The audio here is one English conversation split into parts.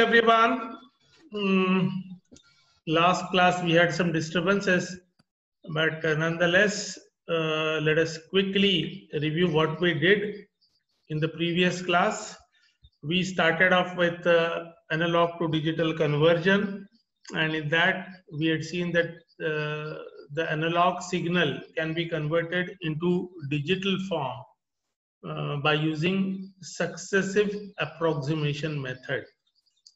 everyone. Last class we had some disturbances, but nonetheless, let us quickly review what we did in the previous class. We started off with analog to digital conversion, and in that we had seen that the analog signal can be converted into digital form by using successive approximation method.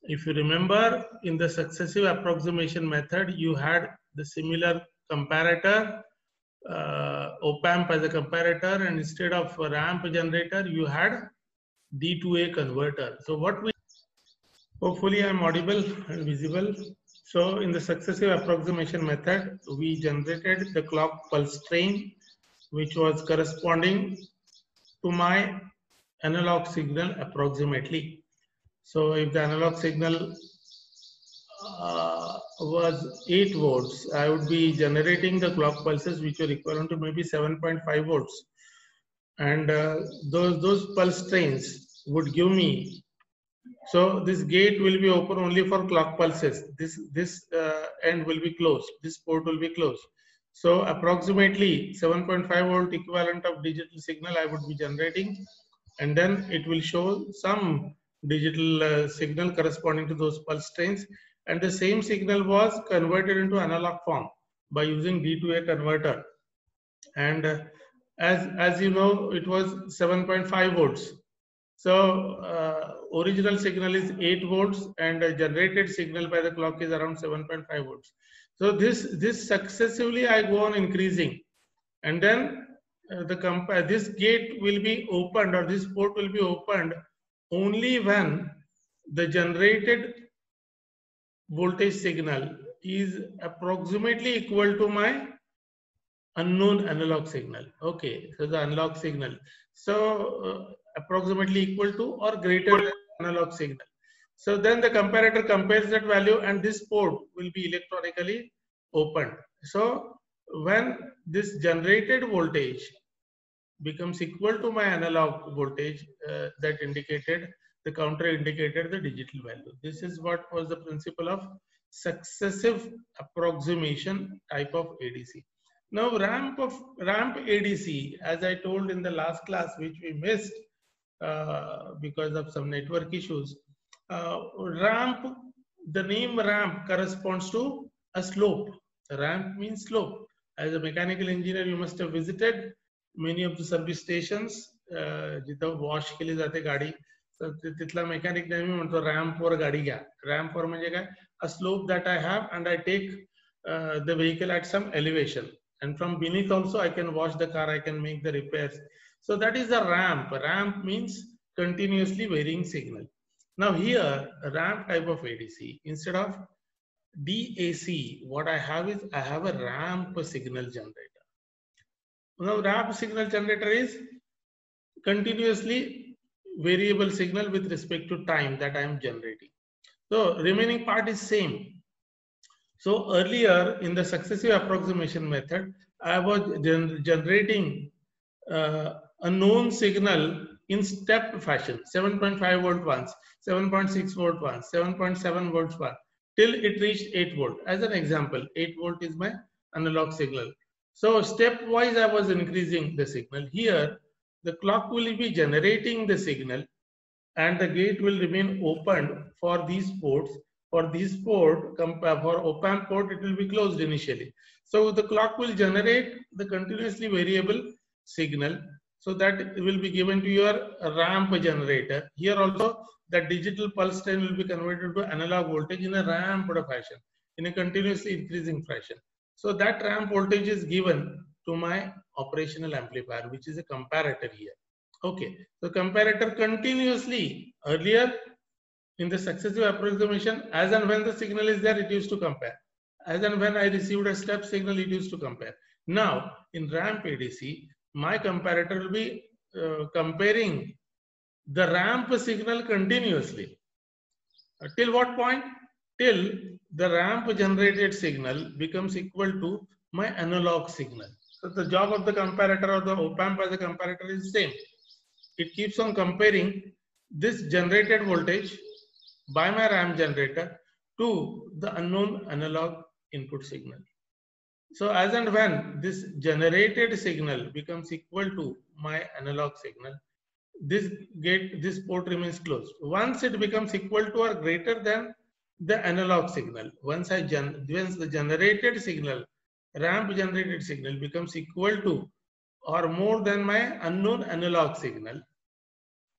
If you remember, in the successive approximation method, you had the similar comparator, op-amp as a comparator, and instead of a ramp generator, you had D2A converter. So what we, hopefully I'm audible and visible. So in the successive approximation method, we generated the clock pulse train, which was corresponding to my analog signal approximately. So if the analog signal was 8 volts, I would be generating the clock pulses which were equivalent to maybe 7.5 volts. And those pulse trains would give me, so this gate will be open only for clock pulses. This end will be closed. This port will be closed. So approximately 7.5 volt equivalent of digital signal I would be generating, and then it will show some digital signal corresponding to those pulse trains, and the same signal was converted into analog form by using D2A converter. And as you know, it was 7.5 volts. So original signal is 8 volts, and generated signal by the clock is around 7.5 volts. So this successively I go on increasing, and then this gate will be opened, or this port will be opened only when the generated voltage signal is approximately equal to my unknown analog signal. Okay, so the analog signal, so approximately equal to or greater than analog signal. So then the comparator compares that value, and this port will be electronically opened. So when this generated voltage becomes equal to my analog voltage, that indicated, the counter indicated the digital value. This is what was the principle of successive approximation type of ADC. Now ramp ADC, as I told in the last class, which we missed because of some network issues, ramp, the name ramp corresponds to a slope. Ramp means slope. As a mechanical engineer, you must have visited many of the service stations. जिथं wash केली जाते गाडी, तर तिथला mechanic नेहमी म्हणतो ramp वर गाडी घ्या. रॅम्प वर म्हणजे काय? A slope that I have, and I take the vehicle at some elevation, and from beneath also I can wash the car, I can make the repairs. So that is the ramp. Ramp means continuously varying signal. Now here, ramp type of ADC, instead of DAC, what I have is I have a ramp signal generator. Now ramp signal generator is continuously variable signal with respect to time that I am generating. So remaining part is same. So earlier in the successive approximation method, I was generating a known signal in stepped fashion, 7.5 volt once, 7.6 volt once, 7.7 volts once, till it reached 8 volt. As an example, 8 volt is my analog signal. So stepwise I was increasing the signal. Here the clock will be generating the signal, and the gate will remain open for these ports. For this port, for op-amp port, it will be closed initially. So the clock will generate the continuously variable signal, so that it will be given to your ramp generator. Here also, the digital pulse train will be converted to analog voltage in a ramped fashion, in a continuously increasing fashion. So that ramp voltage is given to my operational amplifier, which is a comparator here. Okay, so comparator continuously, earlier in the successive approximation, as and when the signal is there, it used to compare. As and when I received a step signal, it used to compare. Now in ramp ADC, my comparator will be comparing the ramp signal continuously. Till what point? Till the ramp generated signal becomes equal to my analog signal. So the job of the comparator or the op-amp as a comparator is same. It keeps on comparing this generated voltage by my RAM generator to the unknown analog input signal. So as and when this generated signal becomes equal to my analog signal, this port remains closed. Once it becomes equal to or greater than the analog signal, once the generated signal, ramp generated signal becomes equal to or more than my unknown analog signal,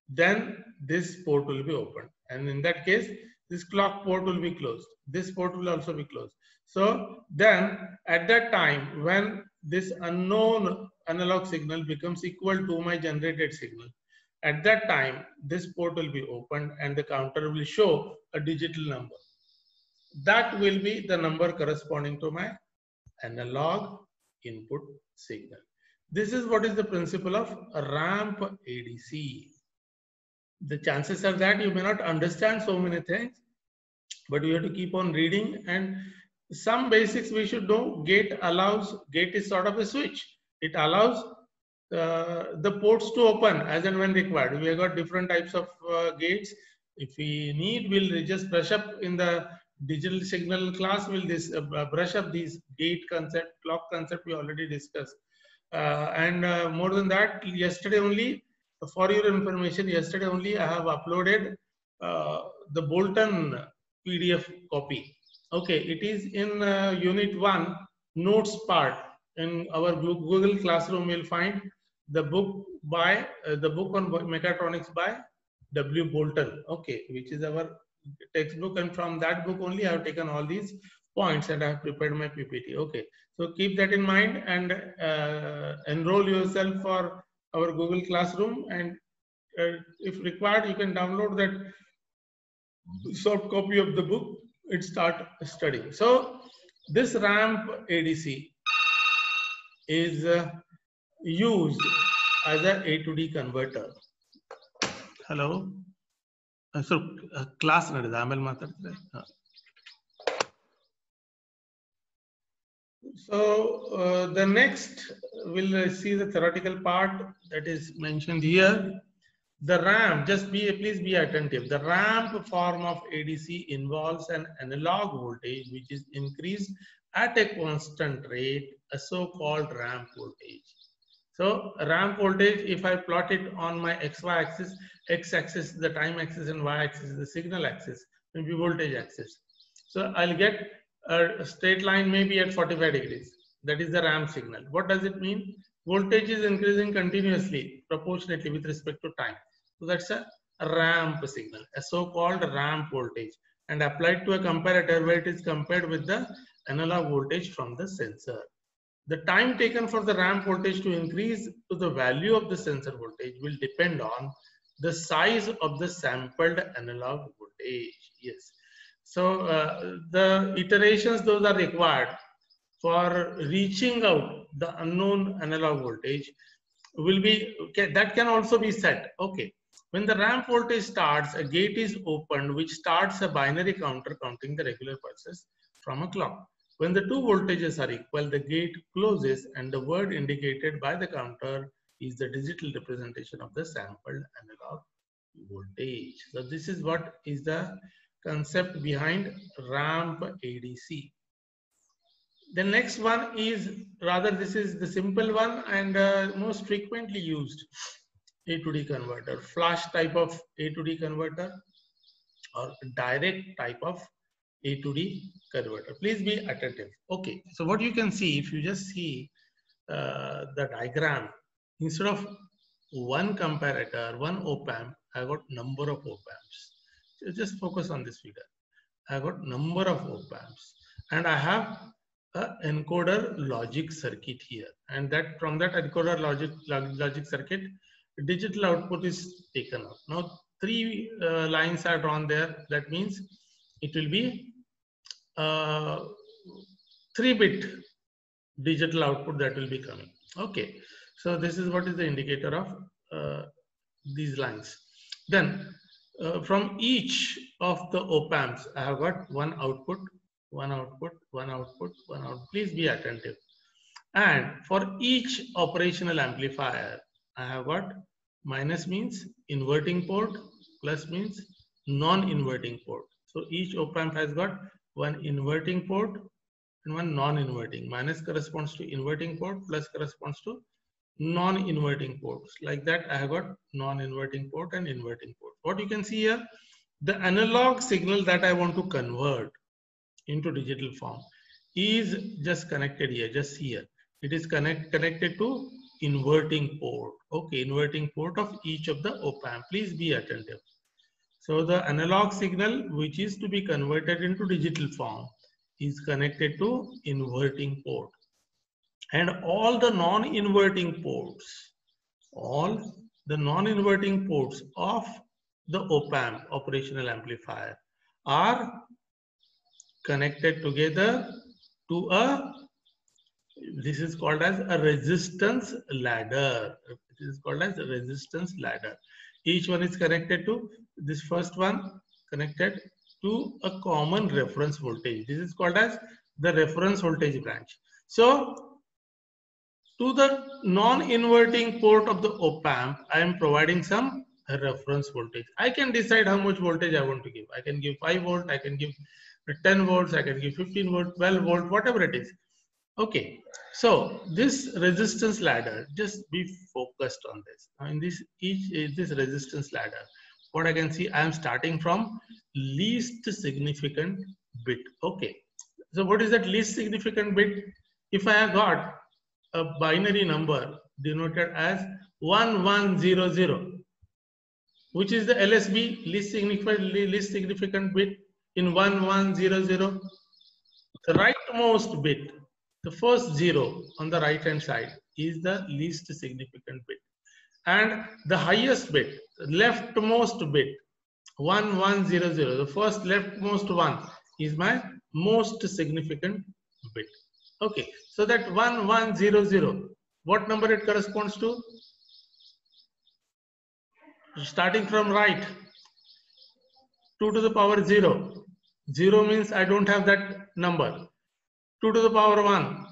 then this port will be opened. And in that case, this clock port will be closed. This port will also be closed. So then at that time, when this unknown analog signal becomes equal to my generated signal, at that time, this port will be opened and the counter will show a digital number. That will be the number corresponding to my analog input signal. This is what is the principle of ramp ADC. The chances are that you may not understand so many things, but you have to keep on reading, and some basics we should know. Gate is sort of a switch. It allows the ports to open as and when required. We have got different types of gates. If we need, we'll just brush up in the digital signal class. We'll brush up these gate concept, clock concept we already discussed. And more than that, yesterday only, for your information, yesterday only I have uploaded the Bolton PDF copy. Okay, it is in Unit 1 notes part. In our Google Classroom, you'll find the book by the book on mechatronics by W. Bolton. Okay, which is our textbook, and from that book only I have taken all these points and I have prepared my PPT. Okay, so keep that in mind and enroll yourself for our Google Classroom, and if required, you can download that soft copy of the book and start studying. So this ramp ADC is used as a A to D converter. Hello. So class ನಡೆದ ಆಮೇಲೆ ಮಾತಾಡ್ತಾರೆ. So the next we'll see the theoretical part that is mentioned here. The ramp, please be attentive. The ramp form of ADC involves an analog voltage which is increased at a constant rate, a so-called ramp voltage. So ramp voltage, if I plot it on my XY axis, X axis is the time axis and Y axis is the signal axis, maybe voltage axis. So I'll get a straight line maybe at 45 degrees. That is the ramp signal. What does it mean? Voltage is increasing continuously, proportionately with respect to time. So that's a ramp signal, a so-called ramp voltage, and applied to a comparator where it is compared with the analog voltage from the sensor. The time taken for the ramp voltage to increase to the value of the sensor voltage will depend on the size of the sampled analog voltage. Yes. So the iterations those are required for reaching out the unknown analog voltage will be, okay, that can also be set. Okay. When the ramp voltage starts, a gate is opened which starts a binary counter counting the regular pulses from a clock. When the two voltages are equal, the gate closes and the word indicated by the counter is the digital representation of the sampled analog voltage. So this is what is the concept behind ramp ADC. The next one is, rather this is the simple one and most frequently used A to D converter, flash type of A to D converter or direct type of A to D converter. Please be attentive. Okay, so what you can see, if you just see the diagram, instead of one comparator, one op-amp, I got number of op-amps. So just focus on this figure. I got number of op-amps and I have an encoder logic circuit here, and that from that encoder logic circuit, digital output is taken out. Now 3 lines are drawn there. That means it will be 3-bit digital output that will be coming. Okay, so this is what is the indicator of these lines. Then from each of the op-amps, I have got one output. Please be attentive. And for each operational amplifier, I have got minus means inverting port, plus means non-inverting port. So each op-amp has got one inverting port and one non-inverting. Minus corresponds to inverting port, plus corresponds to non-inverting ports. Like that, I have got non-inverting port and inverting port. What you can see here, the analog signal that I want to convert into digital form is just connected here, just here. It is connected to inverting port. Okay, inverting port of each of the op-amp. Please be attentive. So the analog signal which is to be converted into digital form is connected to inverting port. And all the non-inverting ports, all the non-inverting ports of the op-amp, operational amplifier, are connected together to a, this is called as a resistance ladder. It is called as a resistance ladder. Each one is connected to, this first one connected to a common reference voltage. This is called as the reference voltage branch. So to the non-inverting port of the op-amp, I am providing some reference voltage. I can decide how much voltage I want to give. I can give 5 volt, I can give 10 volts, I can give 15 volt, 12 volt, whatever it is. Okay, so this resistance ladder, just be focused on this. In this, each is this resistance ladder. What I can see, I am starting from least significant bit. Okay, so what is that least significant bit? If I have got a binary number denoted as 1100, which is the LSB, least significant bit in 1100. The rightmost bit, the first zero on the right hand side, is the least significant bit, and the highest bit, leftmost bit, 1100, the first leftmost one, is my most significant bit. Okay, so that 1100, what number it corresponds to? Starting from right, 2 to the power 0. 0 means I don't have that number. 2 to the power 1.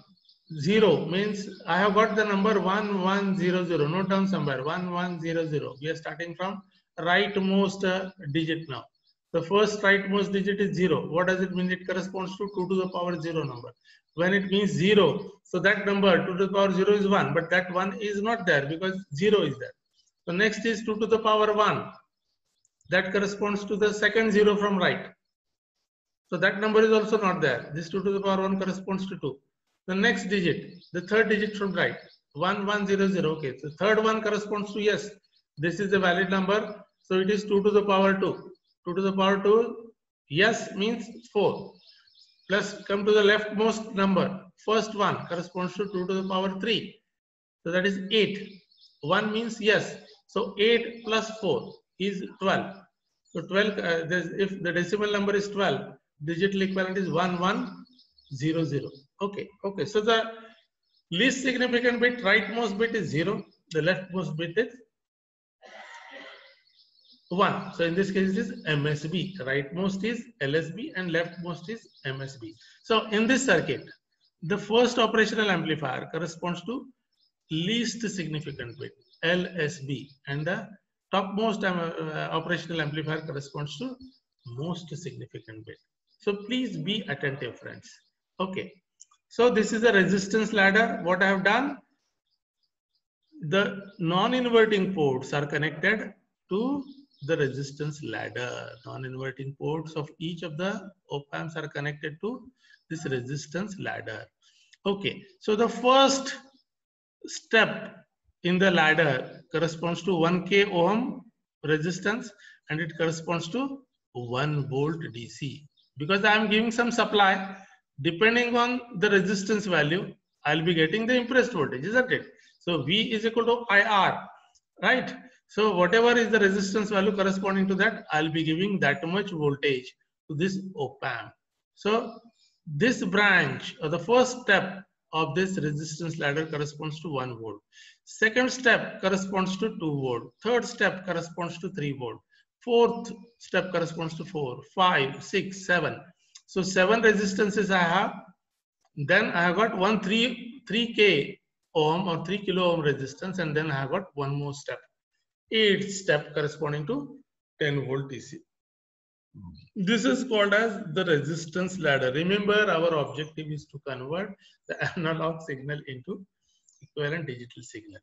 0 means I have got the number 1100. Note down somewhere, 1100. We are starting from rightmost digit now. The first rightmost digit is 0. What does it mean? It corresponds to 2 to the power 0 number. When it means 0, so that number 2 to the power 0 is 1, but that 1 is not there because 0 is there. So next is 2 to the power 1. That corresponds to the second 0 from right. So that number is also not there. This 2 to the power 1 corresponds to 2. The next digit, the third digit from right, 1100. Okay, so third one corresponds to yes. This is a valid number. So it is 2 to the power 2. 2 to the power 2, yes means 4. Plus come to the leftmost number. First one corresponds to 2 to the power 3. So that is 8. 1 means yes. So 8 plus 4 is 12. So 12, if the decimal number is 12, digital equivalent is 1100. Okay, okay. So the least significant bit, rightmost bit is 0. The leftmost bit is 1. So in this case it is MSB. Rightmost is LSB and leftmost is MSB. So in this circuit, the first operational amplifier corresponds to least significant bit, LSB, and the topmost operational amplifier corresponds to most significant bit. So please be attentive, friends. Okay. So this is a resistance ladder. What I have done, the non-inverting ports are connected to the resistance ladder. Non-inverting ports of each of the op-amps are connected to this resistance ladder. Okay, so the first step in the ladder corresponds to 1K ohm resistance, and it corresponds to 1 volt DC. Because I am giving some supply, depending on the resistance value, I'll be getting the impressed voltage, isn't it? So V is equal to IR, right? So whatever is the resistance value corresponding to that, I'll be giving that much voltage to this op-amp. So this branch, or the first step of this resistance ladder, corresponds to 1 volt. Second step corresponds to 2 volt. Third step corresponds to 3 volt. Fourth step corresponds to 4, 5, 6, 7. So 7 resistances I have. Then I have got 3K ohm or 3 kilo ohm resistance, and then I have got one more step. 8th step corresponding to 10 volt DC. This is called as the resistance ladder. Remember, our objective is to convert the analog signal into equivalent digital signal.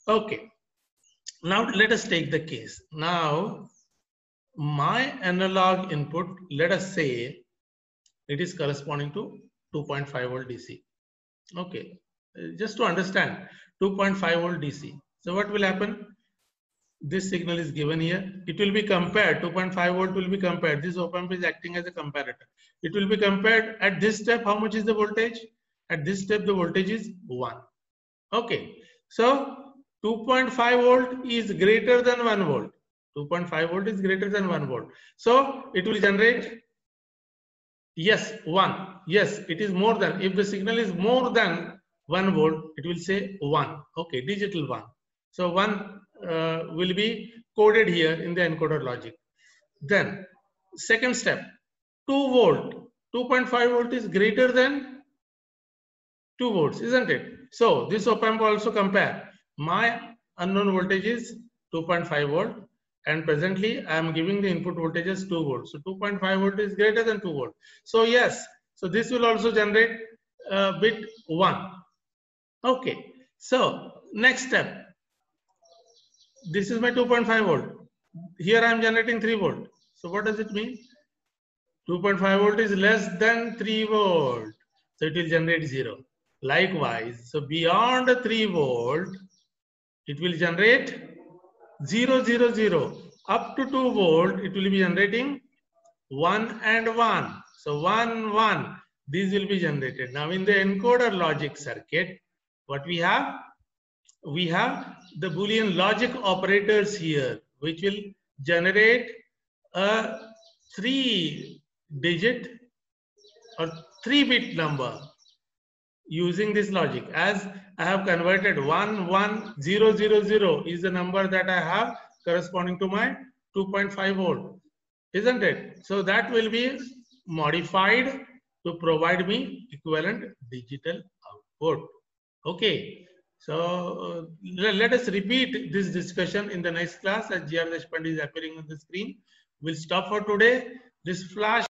Okay. Now let us take the case. Now, my analog input, let us say it is corresponding to 2.5 volt DC. Okay. Just to understand, 2.5 volt DC. So what will happen? This signal is given here. It will be compared. 2.5 volt will be compared. This op-amp is acting as a comparator. It will be compared at this step. How much is the voltage? At this step, the voltage is 1. Okay. So 2.5 volt is greater than 1 volt. 2.5 volt is greater than 1 volt. So it will generate, yes, 1. Yes, it is more than. If the signal is more than 1 volt, it will say 1. Okay, digital 1. So 1 will be coded here in the encoder logic. Then second step, 2 volt. 2.5 volt is greater than 2 volts, isn't it? So this op-amp also compare. My unknown voltage is 2.5 volt and presently I am giving the input voltage as 2 volts. So 2.5 volt is greater than 2 volt. So yes, so this will also generate bit 1. Okay, so next step. This is my 2.5 volt. Here I am generating 3 volt. So what does it mean? 2.5 volt is less than 3 volt. So it will generate 0. Likewise, so beyond 3 volt, it will generate 0, 0, 0. Up to 2 volt, it will be generating 1 and 1. So 1, 1. These will be generated. Now in the encoder logic circuit, what we have? We have the Boolean logic operators here, which will generate a 3-digit or 3-bit number using this logic. As I have converted 1, 1, 0, 0, 0 is the number that I have corresponding to my 2.5 volt, isn't it? So that will be modified to provide me equivalent digital output. Okay. So let us repeat this discussion in the next class as G.R. Deshpande is appearing on the screen. We'll stop for today. This flash